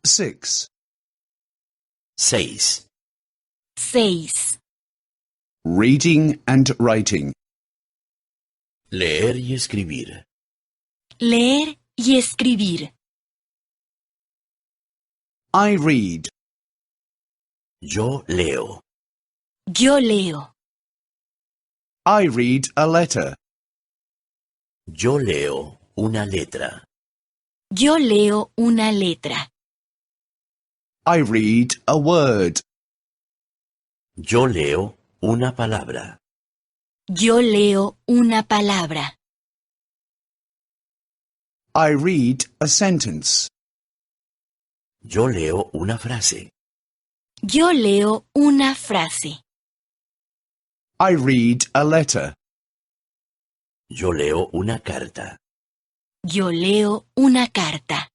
6. 6. 6. Reading and writing. Leer y escribir. Leer y escribir. I read. Yo leo. Yo leo. I read a letter. Yo leo una letra. Yo leo una letra. I read a word. Yo leo una palabra. Yo leo una palabra. I read a sentence. Yo leo una frase. Yo leo una frase. I read a letter. Yo leo una carta. Yo leo una carta.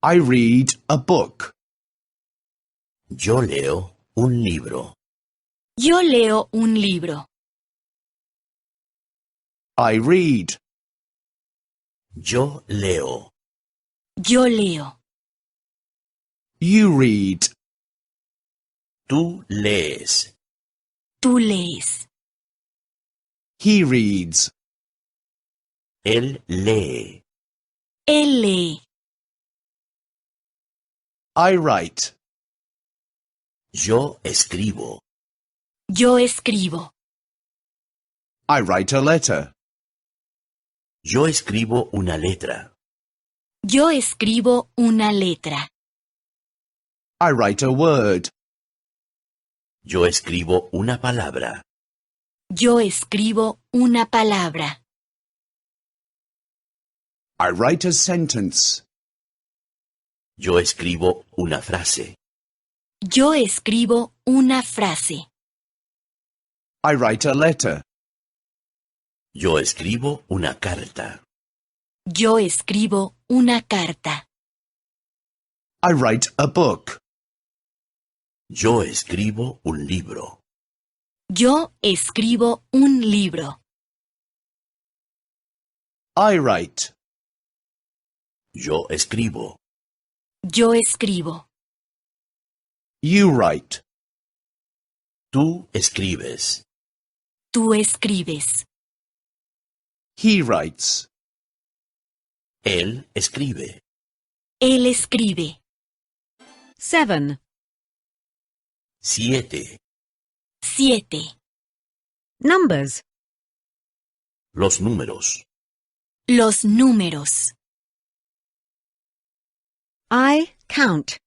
I read a book. Yo leo un libro. Yo leo un libro. I read. Yo leo. Yo leo. You read. Tú lees. Tú lees. He reads. Él lee. Él lee. I write. Yo escribo. Yo escribo. I write a letter. Yo escribo una letra. Yo escribo una letra. I write a word. Yo escribo una palabra. Yo escribo una palabra. I write a sentence. Yo escribo una frase. Yo escribo una frase. I write a letter. Yo escribo una carta. Yo escribo una carta. I write a book. Yo escribo un libro. Yo escribo un libro. I write. Yo escribo. Yo escribo. You write. Tú escribes. Tú escribes. He writes. Él escribe. Él escribe. 7. 7. 7. Numbers. Los números. Los números. I count.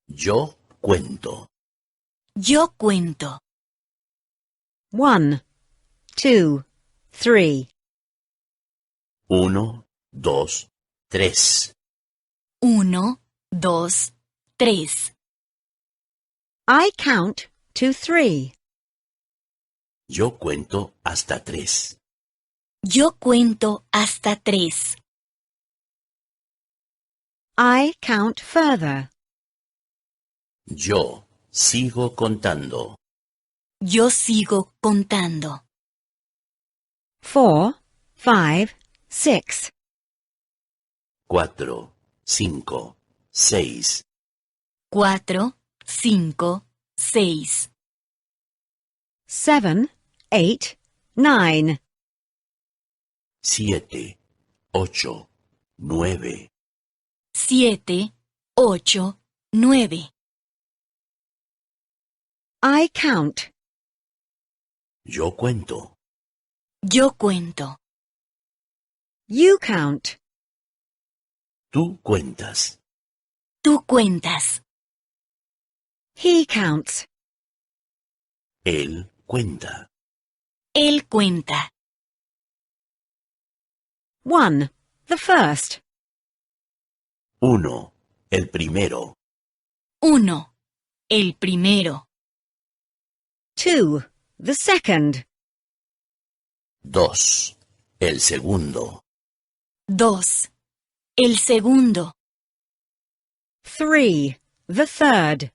Yo cuento. Yo cuento. 1, 2, 3. 1, 2, 3. 1, 2, 3. I count to 3. Yo cuento hasta 3. Yo cuento hasta 3. I count further. Yo sigo contando. Yo sigo contando. 4, 5, 6. 4, 5, 6. 4, 5, 6. 7, 8, 9. 7, 8, 9. 7, 8, 9. I count. Yo cuento. Yo cuento. You count. Tú cuentas. Tú cuentas. He counts. Él cuenta. Él cuenta. 1, the first. 1, el primero. 1, el primero. 2, the second. 2, el segundo. 2, el segundo. 3, the third.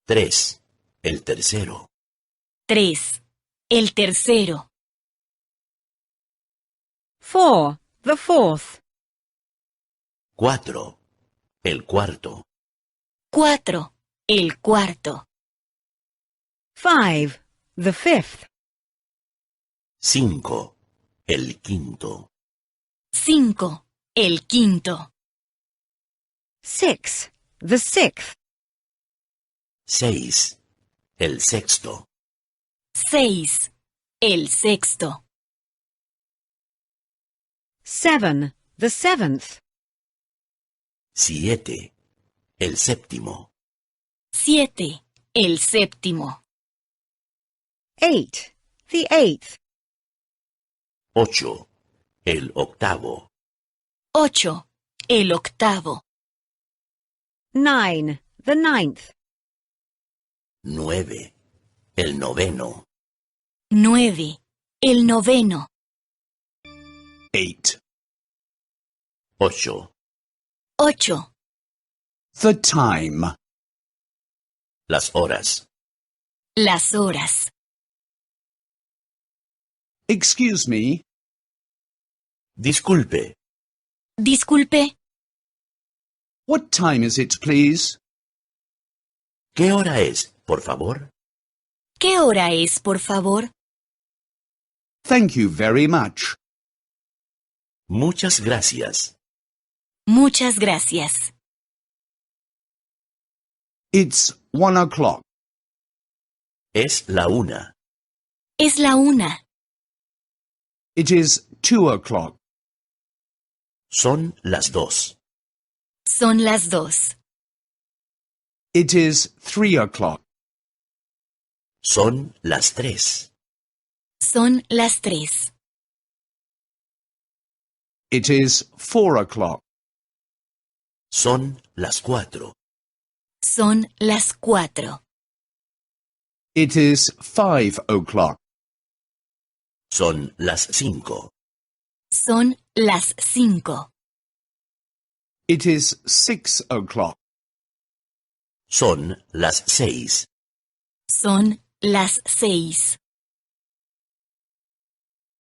3, el tercero. 3, el tercero. 4, the fourth. 4. El cuarto. 4. El cuarto. 5. The fifth. 5. El quinto. 5. El quinto. 6. The sixth. 6. El sexto. 6. El sexto. 7. The seventh. 7. El séptimo. 7. El séptimo. 8. The eighth. 8. El octavo. 8. El octavo. 9. The ninth. 9. El noveno. 9. El noveno. 8. 8. 8. The time. Las horas. Las horas. Excuse me, Disculpe, Disculpe, what time is it, please? ¿qué hora es, por favor? ¿qué hora es, por favor? Thank you very much. Muchas gracias. Muchas gracias. It's 1 o'clock. Es la 1. Es la 1. It is 2 o'clock. Son las 2. Son las 2. It is 3 o'clock. Son las 3. Son las 3. It is 4 o'clock. Son las 4. Son las 4. It is 5 o'clock. Son las 5. Son las 5. It is 6 o'clock. Son las 6. Son las 6.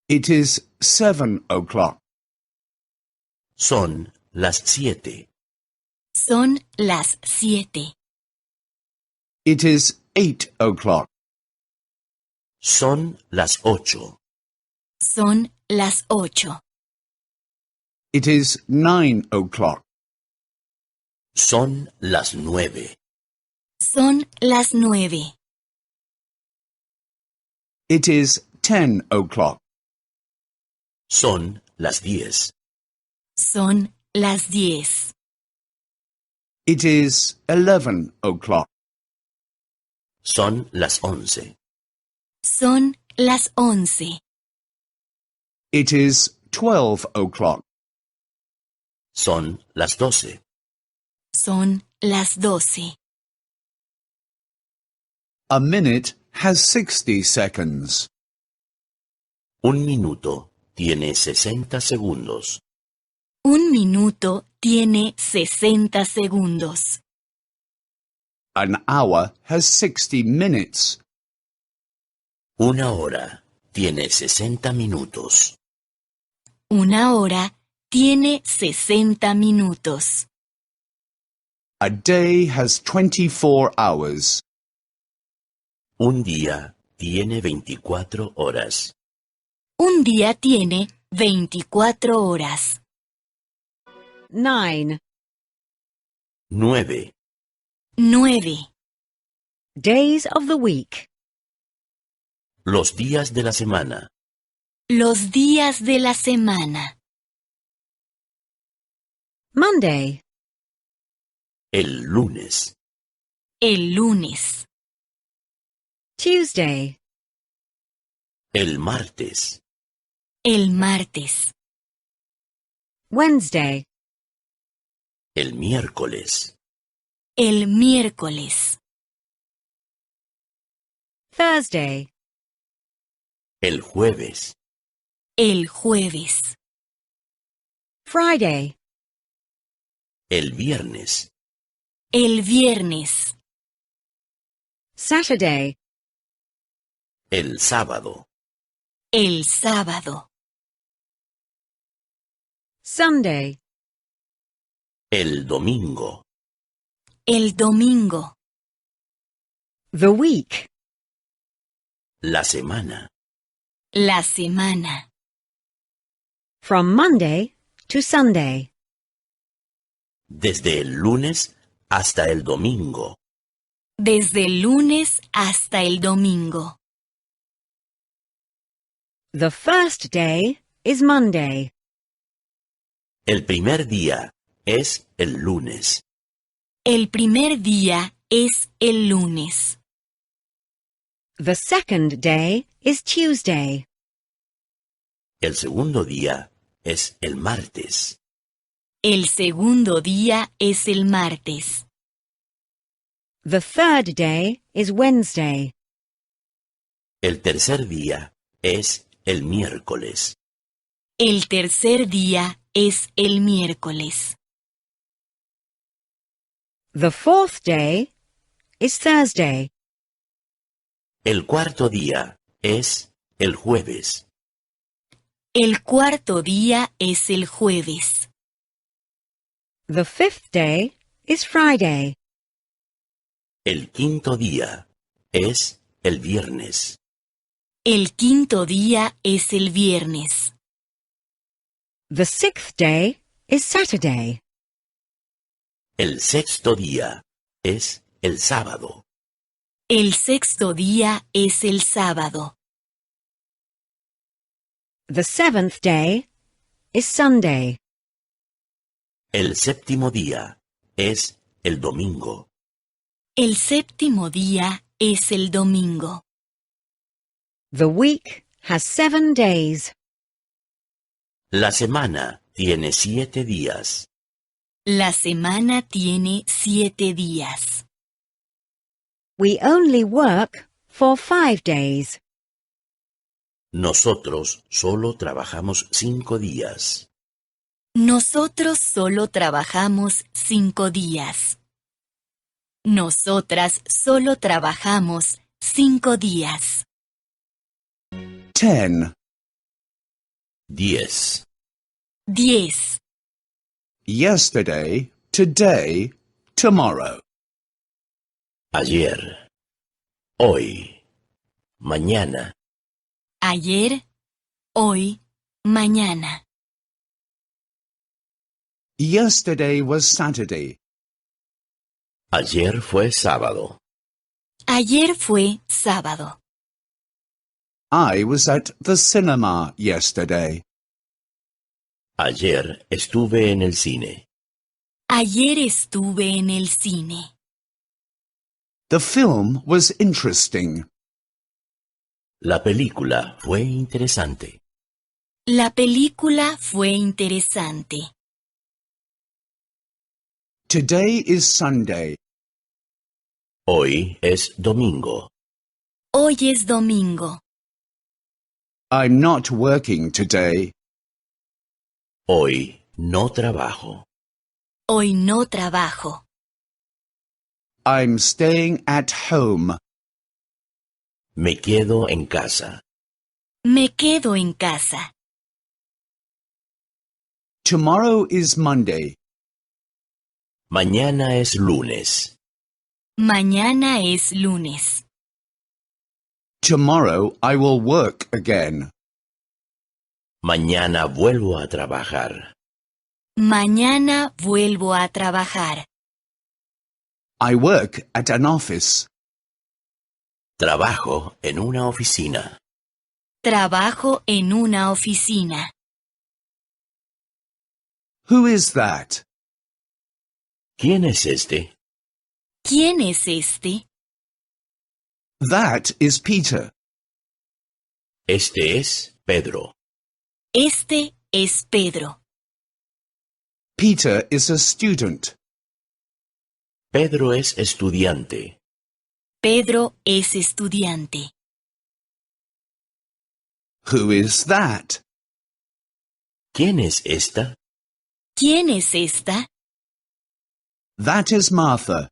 It is 7 o'clock. Son las 7. Son las 7. It is 8 o'clock. Son las 8. Son las 8. It is 9 o'clock. Son las 9. Son las 9. It is 10 o'clock. Son las 10. Son las 10. It is 11 o'clock. Son las 11. Son las 11. It is 12 o'clock. Son las 12. Son las 12. A minute has 60 seconds. Un minuto tiene 60 segundos. Un minuto tiene 60 segundos. An hour has 60 minutes. Una hora tiene 60 minutos. Una hora tiene 60 minutos. A day has 24 hours. Un día tiene 24 horas. Un día tiene 24 horas. 9. 9. 9. Days of the week. Los días de la semana. Los días de la semana. Monday. El lunes. El lunes. Tuesday. El martes. El martes. Wednesday. El miércoles. El miércoles. Thursday. El jueves. El jueves. Friday. El viernes. El viernes. Saturday. El sábado. El sábado. Sunday. El domingo. El domingo. The week. La semana. La semana. From Monday to Sunday. Desde el lunes hasta el domingo. Desde el lunes hasta el domingo. The first day is Monday. El primer día es el lunes. El primer día es el lunes. The second day is Tuesday. El segundo día es el martes. El segundo día es el martes. The third day is Wednesday. El tercer día es el miércoles. El tercer día es el miércoles. The fourth day is Thursday. El cuarto día es el jueves. El cuarto día es el jueves. The fifth day is Friday. El quinto día es el viernes. El quinto día es el viernes. The sixth day is Saturday. El sexto día es el sábado. El sexto día es el sábado. The seventh day is Sunday. El séptimo día es el domingo. El séptimo día es el domingo. The week has 7 days. La semana tiene 7 días. La semana tiene 7 días. We only work for 5 days. Nosotros solo trabajamos 5 días. Nosotros solo trabajamos 5 días. Nosotras solo trabajamos 5 días. 10, 10. 10. yesterday, today, tomorrow. Ayer. Hoy. Mañana. Ayer, hoy, mañana. Yesterday was Saturday. Ayer fue sábado. Ayer fue sábado. I was at the cinema yesterday. Ayer estuve en el cine. Ayer estuve en el cine. The film was interesting. La película fue interesante. La película fue interesante. Today is Sunday. Hoy es domingo. Hoy es domingo. I'm not working today. Hoy no trabajo. Hoy no trabajo. I'm staying at home. Me quedo en casa. Me quedo en casa. Tomorrow is Monday. Mañana es lunes. Mañana es lunes. Tomorrow I will work again. Mañana vuelvo a trabajar. Mañana vuelvo a trabajar. I work at an office. Trabajo en una oficina. Trabajo en una oficina. Who is that? ¿Quién es este? ¿Quién es este? That is Peter. Este es Pedro. Este es Pedro. Peter is a student. Pedro es estudiante. Pedro es estudiante. Who is that? ¿Quién es esta? ¿Quién es esta? That is Martha.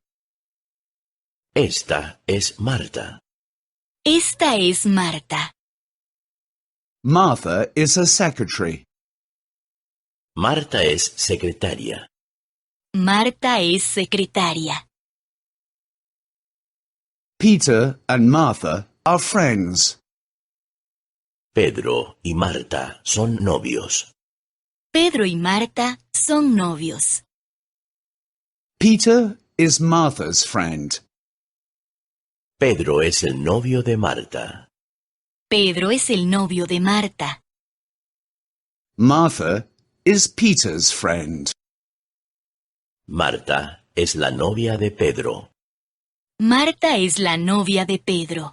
Esta es Marta. Esta es Marta. Martha is a secretary. Marta es secretaria. Marta es secretaria. Peter and Martha are friends. Pedro y Marta son novios. Pedro y Marta son novios. Peter is Martha's friend. Pedro es el novio de Marta. Pedro es el novio de Marta. Martha is Peter's friend. Marta es la novia de Pedro. Marta es la novia de Pedro.